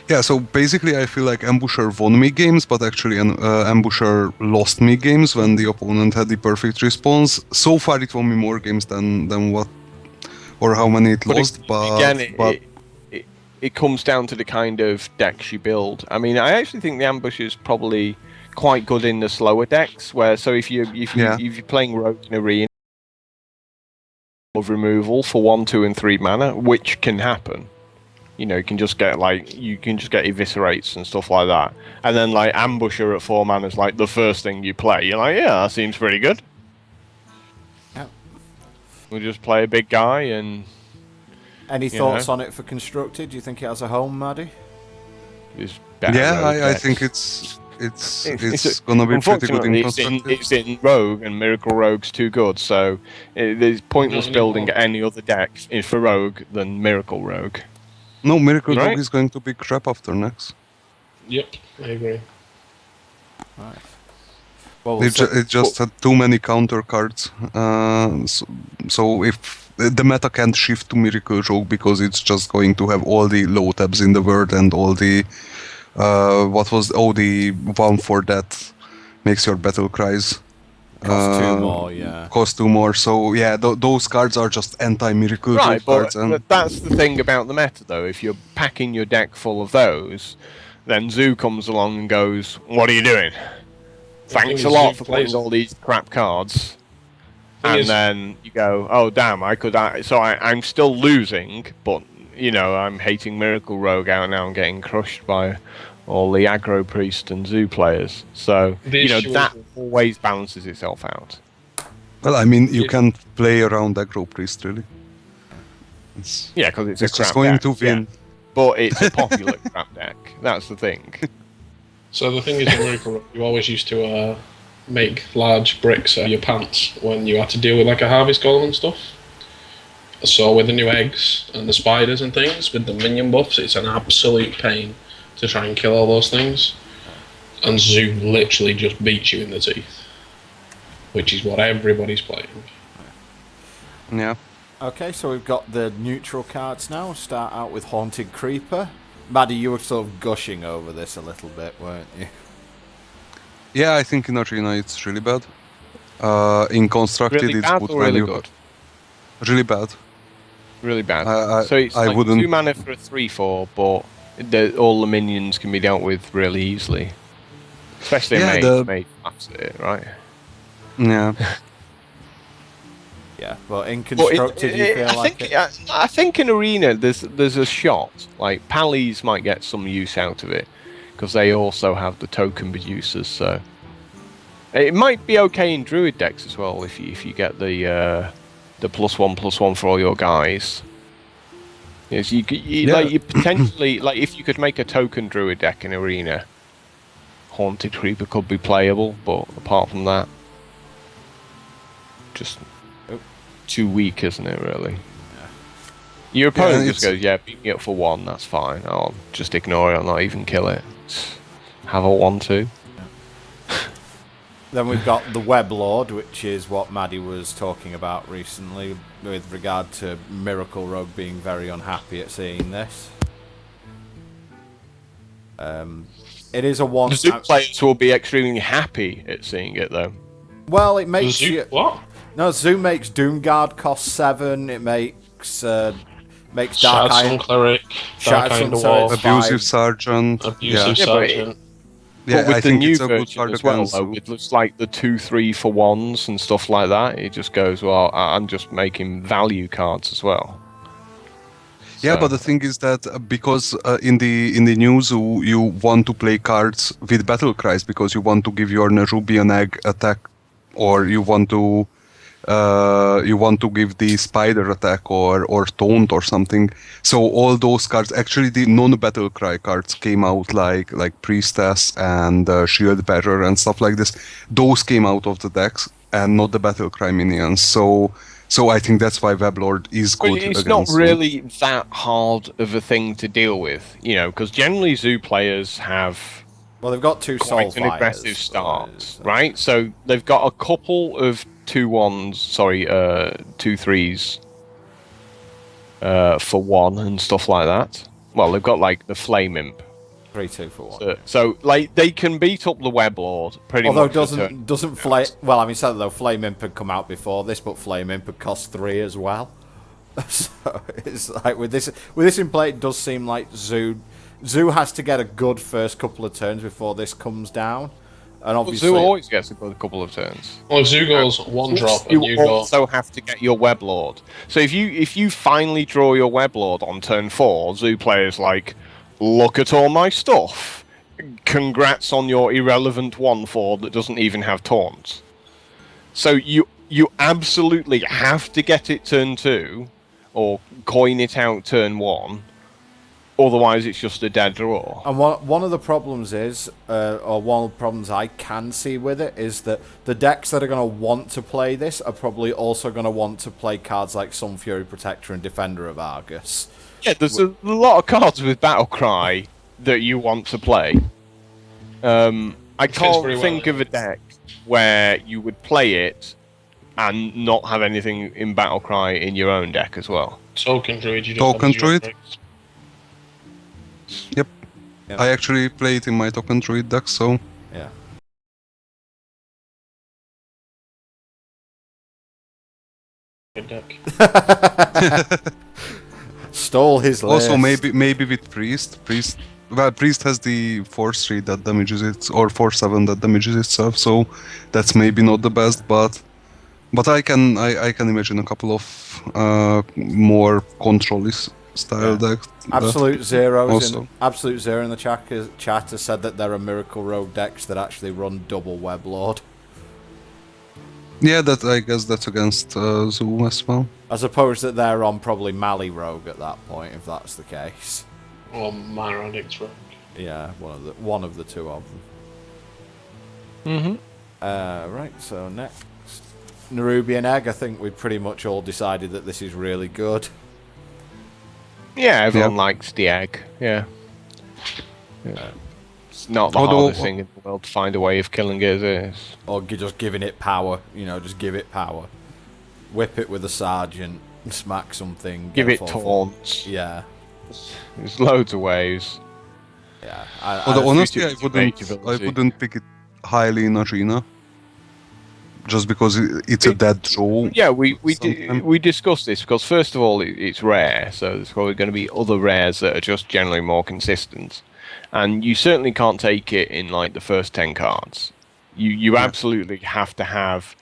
Speaker 3: Yeah, so basically I feel like Ambusher won me games, but actually Ambusher lost me games when the opponent had the perfect response. So far it won me more games than what, or how many it lost,
Speaker 2: it comes down to the kind of decks you build. I mean, I actually think the Ambusher's probably quite good in the slower decks, if you're playing Rogue in Arena of removal for 1, 2, and 3 mana, which can happen. You can just get eviscerates and stuff like that, and then like Ambusher at 4 mana is like the first thing you play. You're like, yeah, that seems pretty good.
Speaker 1: Yeah.
Speaker 2: We'll just play a big guy and.
Speaker 1: Any thoughts on it for constructed? Do you think it has a home, Maddie?
Speaker 3: I think it's gonna be pretty good in constructed.
Speaker 2: It's in Rogue, and Miracle Rogue's too good, so there's pointless building any other deck for Rogue than Miracle Rogue.
Speaker 3: No, Miracle Rogue is going to be crap after next.
Speaker 4: Yep, I agree.
Speaker 1: Right. Well,
Speaker 3: it just had too many counter cards. So if the meta can't shift to Miracle Rogue because it's just going to have all the low tabs in the world and all the the one for that makes your battle cries.
Speaker 1: Cost 2 more, yeah.
Speaker 3: Cost 2 more, so yeah, those cards are just anti-Miracle Rogue cards.
Speaker 2: But that's the thing about the meta, though. If you're packing your deck full of those, then Zoo comes along and goes, "What are you doing? Thanks a lot for playing all these crap cards." And then you go, "Oh damn, I'm still losing, but I'm hating Miracle Rogue out now and getting crushed by all the aggro priest and Zoo players." So that always balances itself out.
Speaker 3: Well, I mean, you can't play around aggro priest really.
Speaker 2: Because it's a crap
Speaker 3: just going
Speaker 2: deck,
Speaker 3: to win.
Speaker 2: yeah. But it's a popular crap deck. That's the thing.
Speaker 4: So the thing is, in Miracle Rogue, you always used to make large bricks out of your pants when you had to deal with like a harvest golem and stuff. So with the new eggs and the spiders and things, with the minion buffs, it's an absolute pain to try and kill all those things. And Zoo literally just beats you in the teeth, which is what everybody's playing.
Speaker 3: Yeah.
Speaker 1: Okay, so we've got the neutral cards now. Start out with Haunted Creeper. Maddie, you were sort of gushing over this a little bit, weren't you?
Speaker 3: Yeah, I think in Arena it's really bad. In Constructed
Speaker 2: Really
Speaker 3: it's
Speaker 2: bad
Speaker 3: good
Speaker 2: or
Speaker 3: when
Speaker 2: really
Speaker 3: you...
Speaker 2: good?
Speaker 3: Really bad.
Speaker 2: Really bad. So it's
Speaker 3: I
Speaker 2: like
Speaker 3: wouldn't...
Speaker 2: 2 mana for a 3/4, but all the minions can be dealt with really easily. Especially a mage. Mage maps it, right?
Speaker 3: Yeah.
Speaker 1: Yeah, but in Constructed you feel
Speaker 2: I think in Arena there's a shot. Like, Pallies might get some use out of it, because they also have the token producers, so... It might be okay in Druid decks as well, if you get the +1/+1 for all your guys. Yes, you potentially, like, if you could make a token Druid deck in Arena, Haunted Creeper could be playable, but apart from that, just too weak, isn't it, really? Yeah. Your opponent just goes, yeah, beat me up for 1, that's fine. I'll just ignore it, I'll not even kill it. Have a 1/2.
Speaker 1: Then we've got the Web Lord, which is what Maddie was talking about recently with regard to Miracle Rogue being very unhappy at seeing this. It is a one.
Speaker 2: The Zoo players will be extremely happy at seeing it, though.
Speaker 1: Well, it makes
Speaker 4: what?
Speaker 1: No, Zoo makes Doomguard cost 7. It makes Dark Iron
Speaker 4: Cleric,
Speaker 1: Dark Iron Dwarf,
Speaker 3: Abusive Sergeant.
Speaker 4: Sergeant.
Speaker 2: But with
Speaker 3: I
Speaker 2: the
Speaker 3: think
Speaker 2: new
Speaker 3: it's a good
Speaker 2: version
Speaker 3: card
Speaker 2: as well,
Speaker 3: against
Speaker 2: though, with looks like the 2/3 for 1s and stuff like that, it just goes, well, I'm just making value cards as well.
Speaker 3: Yeah, but the thing is that because in the new Zoo you want to play cards with battle cries because you want to give your Nerubian egg attack, or you want to give the spider attack or taunt or something. So all those cards, actually the non-battle cry cards came out like Priestess and Shield Bearer and stuff like this. Those came out of the decks and not the battle cry minions. So I think that's why Weblord is good.
Speaker 2: But it's not really that hard of a thing to deal with, because generally Zoo players have...
Speaker 1: Well, they've got 2 Soul
Speaker 2: quite an aggressive start, right? So they've got a couple of 2/3s for 1 and stuff like that. Well, they've got like the Flame Imp.
Speaker 1: 3/2 for 1.
Speaker 2: So like they can beat up the Web Lord pretty much.
Speaker 1: Although doesn't Flame... Well, I mean, so though Flame Imp had come out before this, but Flame Imp had cost 3 as well. So it's like with this in play, it does seem like Zoo has to get a good first couple of turns before this comes down. And obviously,
Speaker 2: Zoo always gets a good couple of turns.
Speaker 4: Well, if Zoo goes 1 drop,
Speaker 2: you
Speaker 4: and you
Speaker 2: also have to get your Web Lord. So if you finally draw your Web Lord on turn 4, Zoo players like, look at all my stuff. Congrats on your irrelevant 1/4 that doesn't even have taunt. So you absolutely have to get it turn 2, or coin it out turn 1. Otherwise, it's just a dead draw.
Speaker 1: And one of the problems is, or one of the problems I can see with it, is that the decks that are going to want to play this are probably also going to want to play cards like Sun Fury Protector and Defender of Argus.
Speaker 2: Yeah, there's a lot of cards with Battlecry that you want to play. I can't think of a deck where you would play it and not have anything in Battlecry in your own deck as well.
Speaker 4: Token Druid,
Speaker 3: Token Druid? Yep. I actually play it in my Token Druid deck, so...
Speaker 1: Yeah.
Speaker 4: Good deck.
Speaker 1: Stole his list.
Speaker 3: Also, maybe with Priest. Well, Priest has the 4/3 that damages it, or 4/7 that damages itself, so that's maybe not the best, but I can imagine a couple of more control-y style decks.
Speaker 1: Absolute Zero in the chat has said that there are Miracle Rogue decks that actually run double Web Lord.
Speaker 3: Yeah, I guess that's against Zoo as well.
Speaker 1: I suppose that they're on probably Mali Rogue at that point, if that's the case.
Speaker 4: Or Myronics Rogue.
Speaker 1: Yeah, one of the 2 of them. Right, so next. Nerubian Egg, I think we pretty much all decided that this is really good.
Speaker 2: Yeah, everyone likes the egg. Yeah. It's not the hardest thing in the world to find a way of killing it, is it?
Speaker 1: Or just giving it power, just give it power. Whip it with a sergeant, smack something.
Speaker 2: Give it taunts.
Speaker 1: Yeah.
Speaker 2: There's loads of ways.
Speaker 1: Yeah.
Speaker 3: Honestly, I wouldn't pick it highly in Arena. Just because it's a dead draw.
Speaker 2: Yeah, we discussed this because first of all it's rare, so there's probably going to be other rares that are just generally more consistent, and you certainly can't take it in like the first 10 cards. You absolutely have to have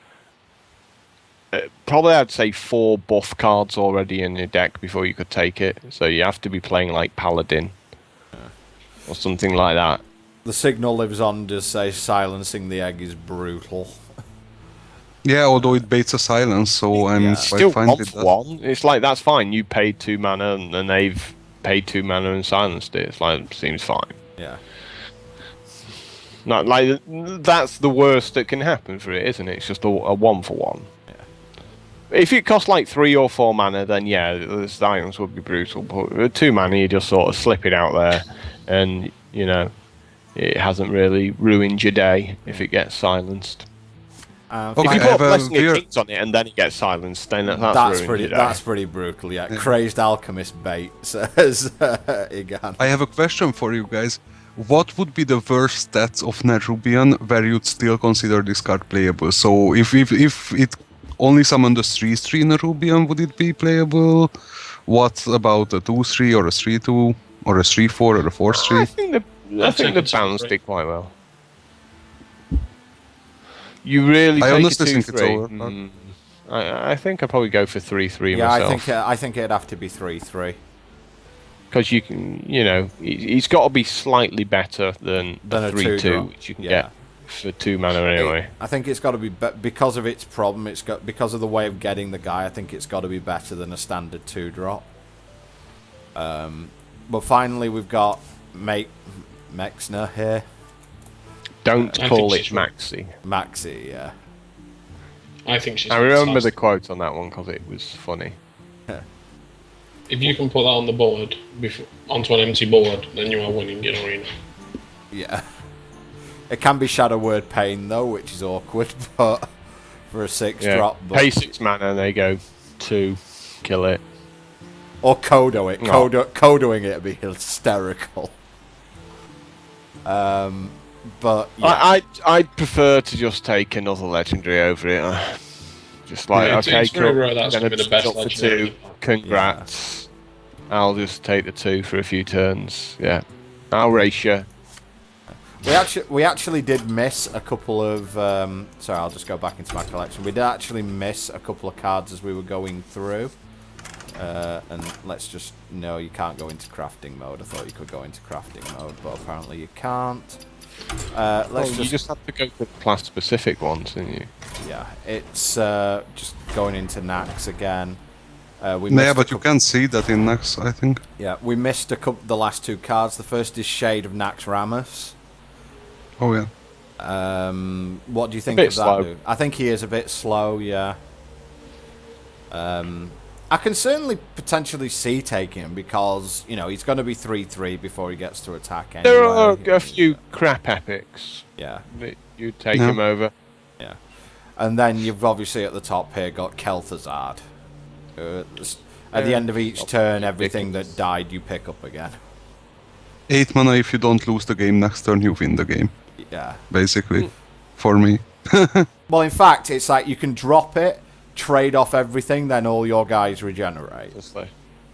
Speaker 2: probably I'd say 4 buff cards already in your deck before you could take it. So you have to be playing like Paladin or something like that.
Speaker 1: The signal lives on to say silencing the egg is brutal.
Speaker 3: Yeah, although it baits a silence, so I'm
Speaker 2: still
Speaker 3: quite fine with that.
Speaker 2: One. It's like that's fine. You paid 2 mana, and they've paid 2 mana and silenced it. It's like seems fine.
Speaker 1: Yeah.
Speaker 2: Not like that's the worst that can happen for it, isn't it? It's just a 1-for-1.
Speaker 1: Yeah.
Speaker 2: If it costs like 3 or 4 mana, then yeah, the silence would be brutal. But with 2 mana, you just sort of slip it out there, and it hasn't really ruined your day if it gets silenced. If you put Blessing of Kings on it and then it gets silenced, then
Speaker 1: that's pretty brutal. Yeah, Crazed Alchemist bait, says Igan.
Speaker 3: I have a question for you guys. What would be the worst stats of Nerubian where you'd still consider this card playable? So if it only summoned a 3/3 Nerubian, would it be playable? What about a 2/3 or a 3/2 or a 3/4 or a 4/3?
Speaker 2: I think they balanced it quite well. You really
Speaker 3: I
Speaker 2: take
Speaker 3: honestly
Speaker 2: a 2/3?
Speaker 3: think it's over.
Speaker 2: I think I'd probably go for 3/3
Speaker 1: yeah,
Speaker 2: myself.
Speaker 1: I think it'd have to be 3/3.
Speaker 2: Because you can, it's got to be slightly better than a 3/2, which you can get for 2 mana anyway.
Speaker 1: I think it's got to be because of its problem. Because of the way of getting the guy. I think it's got to be better than a standard 2-drop. But finally, we've got Mexner here.
Speaker 2: Don't call it Maxi.
Speaker 1: Maxi, yeah.
Speaker 4: I think she's.
Speaker 2: I remember the quote on that one because it was funny.
Speaker 4: If you can put that on the board onto an empty board, then you are winning in Arena.
Speaker 1: Yeah. It can be Shadow Word Pain though, which is awkward, but for a 6-drop.
Speaker 2: But pay 6 mana and they go 2, kill it.
Speaker 1: Or Kodo it. Kodoing it would be hysterical. But yeah.
Speaker 2: I'd prefer to just take another legendary over it. Just like
Speaker 4: it's very rare that's going to be the best legendary.
Speaker 2: 2. Congrats. Yeah. I'll just take the 2 for a few turns. Yeah, I'll race you.
Speaker 1: We actually did miss a couple of. Sorry, I'll just go back into my collection. We did actually miss a couple of cards as we were going through. And let's just no, you can't go into crafting mode. I thought you could go into crafting mode, but apparently you can't.
Speaker 2: You just have to go for class-specific ones, didn't you?
Speaker 1: Yeah, it's just going into Nax again.
Speaker 3: But you can see that in Nax, I think.
Speaker 1: Yeah, we missed the last 2 cards. The first is Shade of Naxxramus.
Speaker 3: Oh yeah.
Speaker 1: What do you think of that, dude? I think he is a bit slow, yeah. I can certainly potentially see taking him because, he's going to be 3/3 before he gets to attack anyway.
Speaker 2: There are a few crap epics.
Speaker 1: Yeah.
Speaker 2: You take him over.
Speaker 1: Yeah. And then you've obviously at the top here got Kel'Thuzad. At the end of each turn, everything that died you pick up again.
Speaker 3: 8 mana, if you don't lose the game next turn, you win the game.
Speaker 1: Yeah.
Speaker 3: Basically. For me.
Speaker 1: Well, in fact, it's like you can drop it, trade off everything, then all your guys regenerate.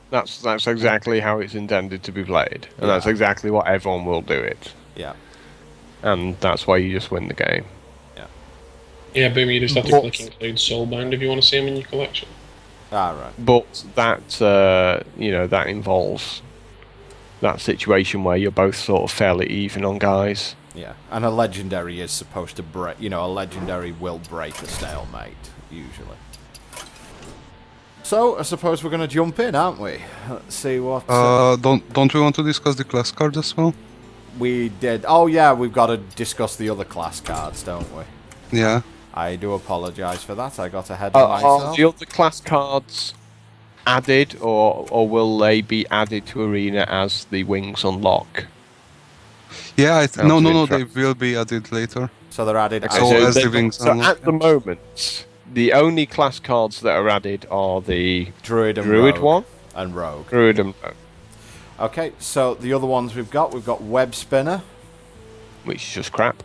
Speaker 2: That's exactly how it's intended to be played. And that's exactly what everyone will do it.
Speaker 1: Yeah.
Speaker 2: And that's why you just win the game.
Speaker 1: Yeah.
Speaker 4: Yeah, boom, you just have to click include Soulbound if you want to see him in your collection.
Speaker 1: Ah, right.
Speaker 2: But that, that involves that situation where you're both sort of fairly even on guys.
Speaker 1: Yeah, and a legendary is supposed to break, a legendary will break a stalemate, usually. So, I suppose we're going to jump in, aren't we? Let's see what...
Speaker 3: Don't we want to discuss the class cards as well?
Speaker 1: We did. Oh, yeah, we've got to discuss the other class cards, don't we?
Speaker 3: Yeah.
Speaker 1: I do apologise for that. I got ahead of myself.
Speaker 2: Are the other class cards added, or will they be added to Arena as the wings unlock?
Speaker 3: Yeah, no, they will be added later.
Speaker 1: So they're added
Speaker 3: as the wings
Speaker 2: So
Speaker 3: unlock.
Speaker 2: at the moment, the only class cards that are added are the
Speaker 1: Druid and
Speaker 2: Druid
Speaker 1: Rogue.
Speaker 2: one.
Speaker 1: And Rogue.
Speaker 2: Druid and Rogue.
Speaker 1: Okay, so the other ones we've got Web Spinner.
Speaker 2: Which is just crap.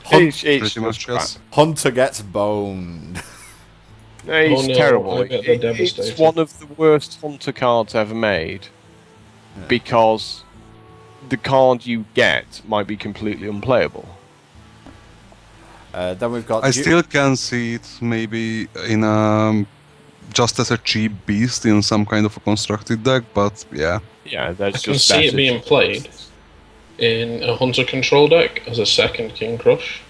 Speaker 3: Pretty
Speaker 2: it's
Speaker 3: much
Speaker 2: just crap.
Speaker 3: yes.
Speaker 1: Hunter gets boned.
Speaker 2: It's
Speaker 4: no,
Speaker 2: terrible.
Speaker 4: I bet they're
Speaker 2: It's
Speaker 4: devastated.
Speaker 2: one of the worst Hunter cards ever made because the card you get might be completely unplayable.
Speaker 1: Then we've got...
Speaker 3: I still can see it maybe in just as a cheap beast in some kind of a constructed deck, but yeah.
Speaker 2: Yeah, there's
Speaker 4: I can
Speaker 2: just
Speaker 4: see it being played in a Hunter control deck as a second King Crush.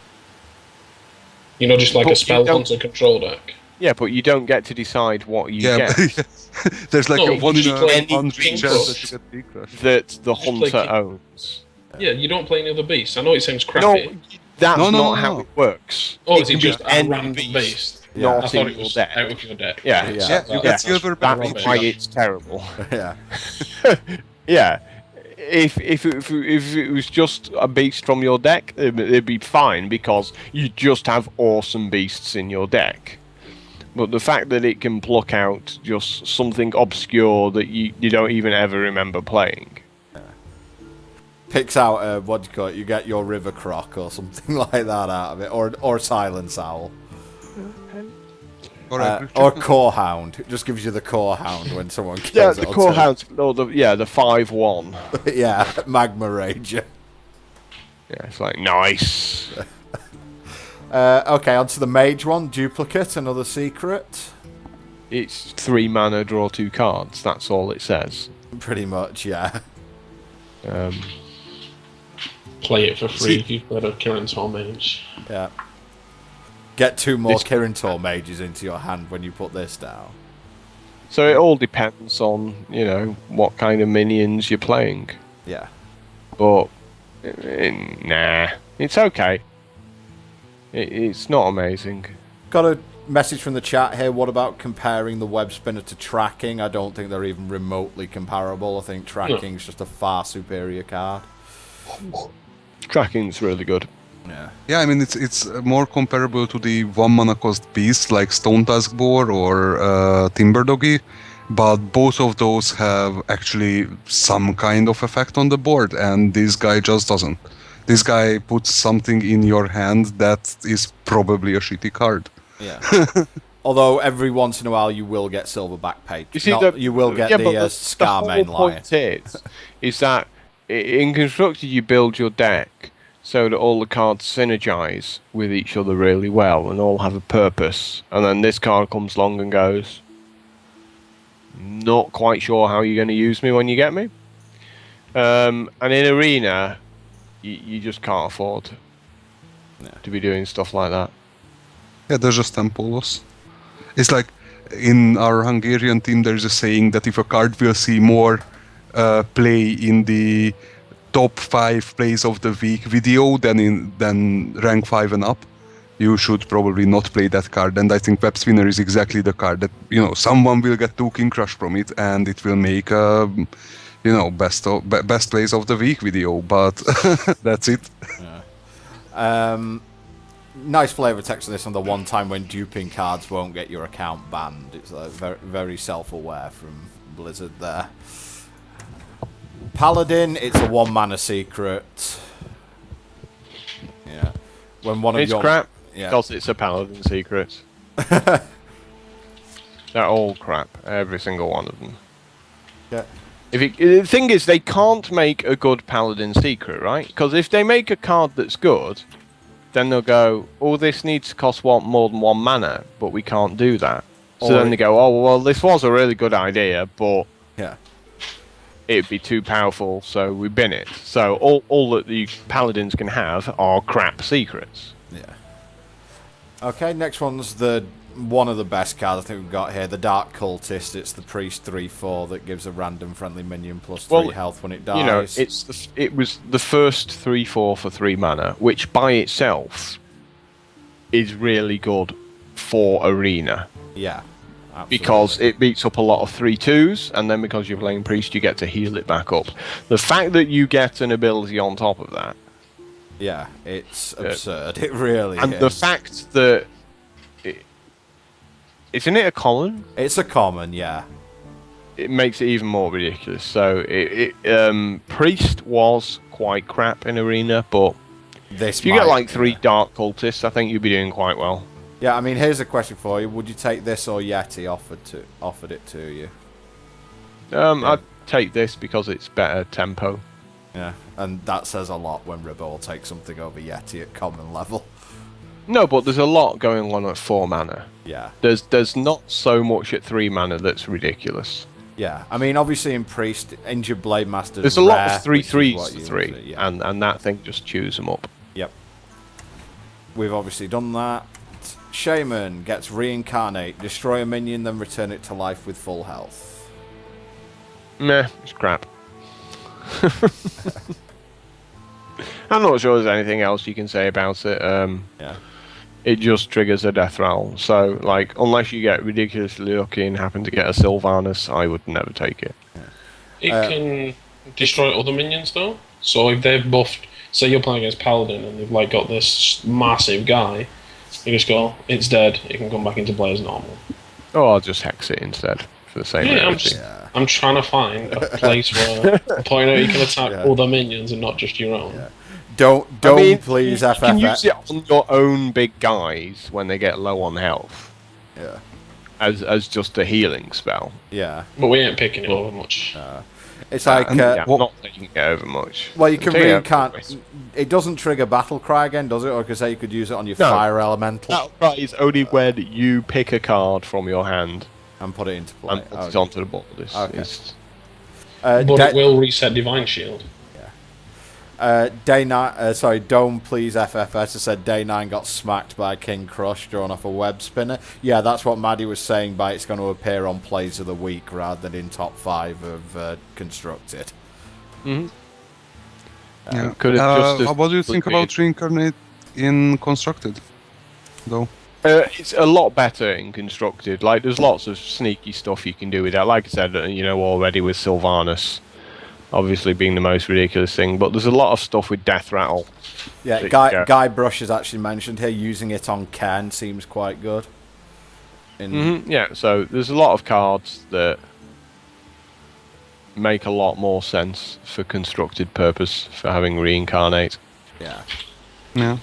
Speaker 4: You know, just like
Speaker 2: But
Speaker 4: a spell
Speaker 2: you don't-
Speaker 4: Hunter control deck.
Speaker 2: Yeah, but you don't get to decide what you
Speaker 3: Yeah,
Speaker 2: get.
Speaker 3: there's like
Speaker 4: No,
Speaker 3: a 1 in
Speaker 4: just
Speaker 3: a
Speaker 4: play
Speaker 3: 100
Speaker 4: King
Speaker 3: chance
Speaker 4: Crush.
Speaker 3: that you get T-Crush.
Speaker 2: That the
Speaker 4: Just play
Speaker 2: Hunter
Speaker 4: King-
Speaker 2: owns.
Speaker 4: Yeah, you don't play any other beasts. I know it sounds crappy.
Speaker 2: No, that's
Speaker 3: No,
Speaker 2: not
Speaker 3: no,
Speaker 2: how
Speaker 3: no.
Speaker 2: it works.
Speaker 4: Oh,
Speaker 2: It
Speaker 4: is it
Speaker 2: can
Speaker 4: just
Speaker 2: be
Speaker 4: a
Speaker 2: any
Speaker 4: random
Speaker 2: beast,
Speaker 4: beast?
Speaker 1: Yeah.
Speaker 4: I
Speaker 2: not
Speaker 4: thought
Speaker 2: in
Speaker 4: it
Speaker 2: your
Speaker 4: was
Speaker 2: deck.
Speaker 4: out of your deck.
Speaker 2: Yeah,
Speaker 1: Yeah,
Speaker 3: you get silver back.
Speaker 2: That's why it's terrible.
Speaker 1: Yeah.
Speaker 2: Yeah, if it was just a beast from your deck, it'd be fine because you just have awesome beasts in your deck. But the fact that it can pluck out just something obscure that you don't even ever remember playing.
Speaker 1: Picks out, what do you call it? You get your River Croc or something like that out of it. Or Silence Owl. Or Core Hound. It just gives you the Core Hound when someone kills
Speaker 2: Yeah,
Speaker 1: it.
Speaker 2: the
Speaker 1: on
Speaker 2: core
Speaker 1: turn.
Speaker 2: hounds. No, the 5/1.
Speaker 1: Yeah, Magma Rager.
Speaker 2: Yeah, it's like nice.
Speaker 1: Okay, on to the Mage one. Duplicate, another secret.
Speaker 2: It's 3 mana, draw 2 cards. That's all it says.
Speaker 1: Pretty much, yeah.
Speaker 4: Play it for free if you've got a Kirin Tor Mage.
Speaker 1: Yeah. Get 2 more
Speaker 2: This-
Speaker 1: Kirin Tor Mages into your hand when you put this down.
Speaker 2: So it all depends on, what kind of minions you're playing.
Speaker 1: Yeah.
Speaker 2: But, nah, it's okay. It's not amazing.
Speaker 1: Got a message from the chat here. What about comparing the Web Spinner to Tracking? I don't think they're even remotely comparable. I think Tracking's just a far superior card.
Speaker 2: Tracking's really good.
Speaker 1: Yeah.
Speaker 3: Yeah, I mean it's more comparable to the 1 mana cost beasts like Stone Tusk Boar or Timber Doggy, but both of those have actually some kind of effect on the board, and this guy just doesn't. This guy puts something in your hand that is probably a shitty card.
Speaker 1: Yeah. Although every once in a while you will get Silverback Page.
Speaker 2: You see,
Speaker 1: you will get
Speaker 2: but
Speaker 1: the Scar
Speaker 2: whole
Speaker 1: main line.
Speaker 2: point is that in Constructed you build your deck so that all the cards synergize with each other really well and all have a purpose. And then this card comes along and goes, not quite sure how you're going to use me when you get me. And in Arena, you just can't afford to be doing stuff like that.
Speaker 3: Yeah, there's just Tempolos. It's like in our Hungarian team, there's a saying that if a card will see more play in the top 5 plays of the week video than rank 5 and up, you should probably not play that card. And I think Web Spinner is exactly the card that someone will get 2 King Crush from it, and it will make best plays of the week video. But that's it.
Speaker 1: Nice flavour text on this on the one time when duping cards won't get your account banned. It's very, very self-aware from Blizzard there. Paladin, it's a 1 mana secret. Yeah. When one of
Speaker 2: It's
Speaker 1: your
Speaker 2: crap
Speaker 1: yeah.
Speaker 2: because it's a Paladin secret. They're all crap, every single one of them.
Speaker 1: Yeah.
Speaker 2: The thing is, they can't make a good Paladin secret, right? Because if they make a card that's good, then they'll go, oh, this needs to cost more than 1 mana, but we can't do that. So then they go, oh, well, this was a really good idea, but
Speaker 1: Yeah.
Speaker 2: it'd be too powerful, so we bin it. So all that the Paladins can have are crap secrets.
Speaker 1: Yeah. Okay, next one's the one of the best cards I think we've got here, the Dark Cultist. It's the Priest 3/4 that gives a random friendly minion +3 health when it dies.
Speaker 2: You know, it was the first 3/4 for 3 mana, which by itself is really good for Arena.
Speaker 1: Yeah. Absolutely.
Speaker 2: Because it beats up a lot of 3/2s, and then because you're playing Priest, you get to heal it back up. The fact that you get an ability on top of that...
Speaker 1: Yeah, it's absurd. It really is.
Speaker 2: And the fact that... Isn't it a common?
Speaker 1: It's a common, yeah.
Speaker 2: It makes it even more ridiculous. So, Priest was quite crap in Arena, but if you get like 3 Dark Cultists, I think you'd be doing quite well.
Speaker 1: Yeah, I mean, here's a question for you. Would you take this or Yeti offered it to you?
Speaker 2: I'd take this because it's better tempo.
Speaker 1: Yeah, and that says a lot when Ribbo will take something over Yeti at common level.
Speaker 2: No, but there's a lot going on at 4 mana.
Speaker 1: Yeah.
Speaker 2: There's not so much at 3 mana that's ridiculous.
Speaker 1: Yeah, I mean, obviously in Priest, Injured Blade Master.
Speaker 2: There's a lot of 3/3s for 3, and that thing just chews them up.
Speaker 1: Yep. We've obviously done that. Shaman gets Reincarnate, destroy a minion, then return it to life with full health.
Speaker 2: Meh, it's crap. I'm not sure there's anything else you can say about it.
Speaker 1: Yeah.
Speaker 2: It just triggers a death rattle. So, like, unless you get ridiculously lucky and happen to get a Sylvanas, I would never take it.
Speaker 4: It can destroy other minions, though. So if they've buffed... Say you're playing against Paladin and they've, like, got this massive guy... You just go, it's dead, it can come back into play as normal.
Speaker 2: Oh, I'll just hex it instead, for the same reason.
Speaker 4: I'm trying to find a place where a point where you can attack other minions and not just your own.
Speaker 1: Yeah. Don't please FFF.
Speaker 2: You can use it on your own big guys when they get low on health.
Speaker 1: Yeah.
Speaker 2: As just a healing spell.
Speaker 1: Yeah.
Speaker 4: But we ain't picking it over much.
Speaker 1: It's like...
Speaker 2: not taking it over much.
Speaker 1: Well, you can reincarnate... It doesn't trigger Battle Cry again, does it? Or say you could use it on your Fire Elemental?
Speaker 2: Battle Cry is only when you pick a card from your hand
Speaker 1: and put it into play.
Speaker 2: And put it onto the board.
Speaker 4: But it will reset Divine Shield.
Speaker 1: Dome please FFS has said Day 9 got smacked by King Crush drawn off a web spinner. Yeah, that's what Maddie was saying by it's going to appear on Plays of the Week rather than in top 5 of Constructed.
Speaker 2: Mm-hmm.
Speaker 3: What do you think about Reincarnate in Constructed, though?
Speaker 2: It's a lot better in Constructed. Like, there's lots of sneaky stuff you can do with that. Like I said, already with Sylvanas, obviously being the most ridiculous thing, but there's a lot of stuff with Death Rattle.
Speaker 1: Yeah, Guy Brush has actually mentioned here using it on Ken seems quite good.
Speaker 2: Yeah, so there's a lot of cards that make a lot more sense for Constructed purpose for having Reincarnate.
Speaker 1: Yeah.
Speaker 3: Yeah.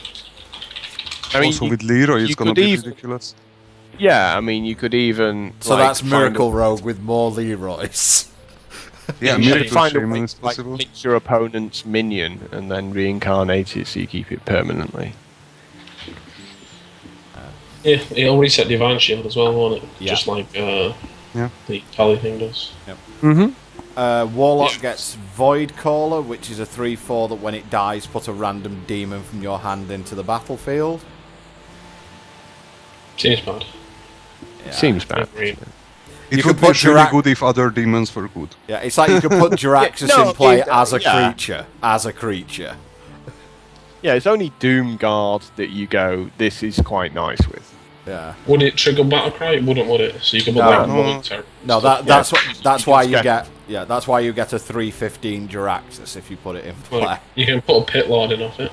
Speaker 2: I mean,
Speaker 3: also with Leroy, it's gonna be ridiculous.
Speaker 2: Yeah, I mean, you could even...
Speaker 1: So that's Miracle Rogue with more Leroys.
Speaker 3: Yeah,
Speaker 2: you should find a
Speaker 3: Shaman
Speaker 2: way
Speaker 3: is
Speaker 2: to
Speaker 3: possible.
Speaker 2: fix your opponent's minion and then reincarnate it so you keep it permanently.
Speaker 4: Yeah, it'll reset Divine Shield as well, won't it?
Speaker 1: Yeah.
Speaker 4: Just like the Tally thing does.
Speaker 1: Yep.
Speaker 2: Mm-hmm.
Speaker 1: Warlock gets Void Caller, which is a 3/4 that when it dies, put a random demon from your hand into the battlefield.
Speaker 4: Seems bad.
Speaker 2: Yeah. Seems bad.
Speaker 3: It would be really good if other demons were good.
Speaker 1: Yeah, it's like you could put Jiraxxus in play as a creature. As a creature.
Speaker 2: Yeah, it's only Doomguard that you go, this is quite nice with.
Speaker 1: Yeah.
Speaker 4: Would it trigger Battlecry? It wouldn't, would it? So you could put
Speaker 1: that's why you get that's why you get a 3/15 Jiraxxus if you put it in play.
Speaker 4: Well, you can put a Pit Lord in off it.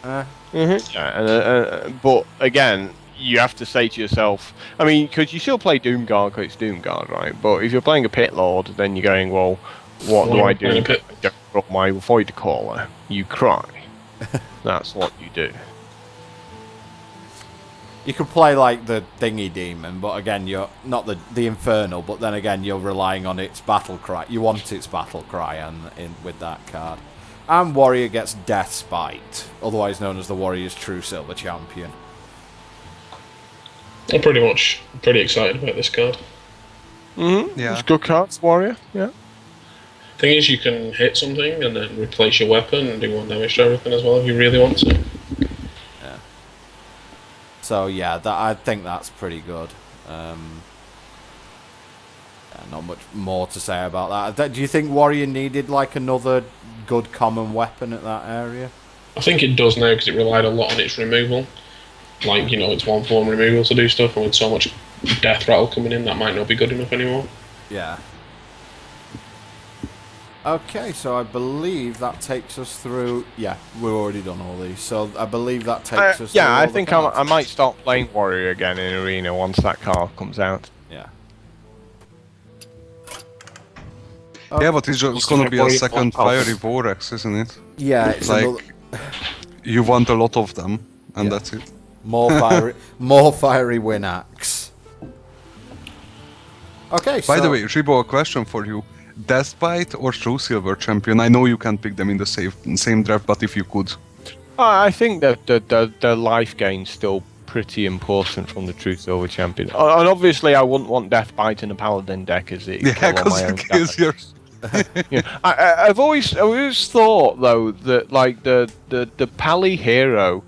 Speaker 2: Yeah, but again, you have to say to yourself, I mean, because you still play Doomguard because it's Doomguard, right? But if you're playing a Pit Lord, then you're going, well, what do I do? I don't drop my Void Caller. You cry. That's what you do.
Speaker 1: You could play like the Thingy Demon, but again, you're not the Infernal, but then again, you're relying on its Battle Cry. You want its Battle Cry with that card. And Warrior gets Death Spite, otherwise known as the Warrior's True Silver Champion.
Speaker 4: I'm pretty excited about this card.
Speaker 3: Yeah.
Speaker 2: It's good cards, Warrior. Yeah.
Speaker 4: Thing is, you can hit something and then replace your weapon and do 1 damage to everything as well if you really want to.
Speaker 1: Yeah. So yeah, I think that's pretty good. Not much more to say about that. Do you think Warrior needed like another good common weapon at that area?
Speaker 4: I think it does now because it relied a lot on its removal. Like, it's one form removal to do stuff, and with so much death rattle coming in, that might not be good enough anymore.
Speaker 1: Yeah. Okay, so I believe that takes us through... Yeah, we've already done all these. So I believe that takes us through
Speaker 2: I
Speaker 1: all
Speaker 2: think
Speaker 1: the cards.
Speaker 2: I might start playing Warrior again in Arena once that card comes out.
Speaker 1: Yeah.
Speaker 3: Yeah, but it's just gonna be a second Fiery Vorax, isn't it?
Speaker 1: Yeah, it's
Speaker 3: like you want a lot of them, and that's it.
Speaker 1: More fiery Winax. Okay.
Speaker 3: By the way, Ribbo, a question for you: Deathbite or True Silver Champion? I know you can't pick them in the same draft, but if you could,
Speaker 2: I think that the life gain's still pretty important from the True Silver Champion, and obviously I wouldn't want Deathbite in a Paladin deck, as it
Speaker 3: because it kills your.
Speaker 2: I've always thought though that like the Pally hero,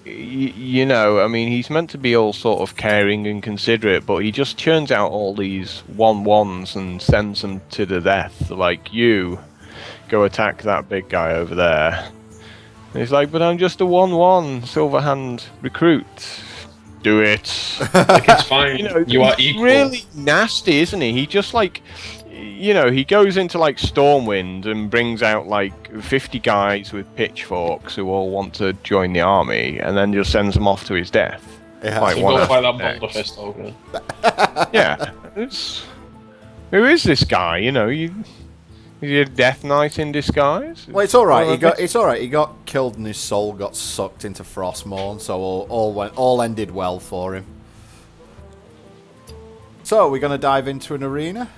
Speaker 2: I mean, he's meant to be all sort of caring and considerate, but he just churns out all these 1/1s and sends them to the death. Like, you go attack that big guy over there. And he's like, but I'm just a 1/1 Silverhand recruit. Do it.
Speaker 4: Like, it's fine. You are equal.
Speaker 2: Really nasty, isn't he? He just like. He goes into like Stormwind and brings out like 50 guys with pitchforks who all want to join the army, and then just sends them off to his death.
Speaker 1: Yeah,
Speaker 2: like
Speaker 4: so go fight that Boulder Fist ogre.
Speaker 2: Yeah, who is this guy? Is he a Death Knight in disguise?
Speaker 1: Well, it's all right. It's all right. He got killed, and his soul got sucked into Frostmourne, so all ended well for him. So we're going to dive into an arena.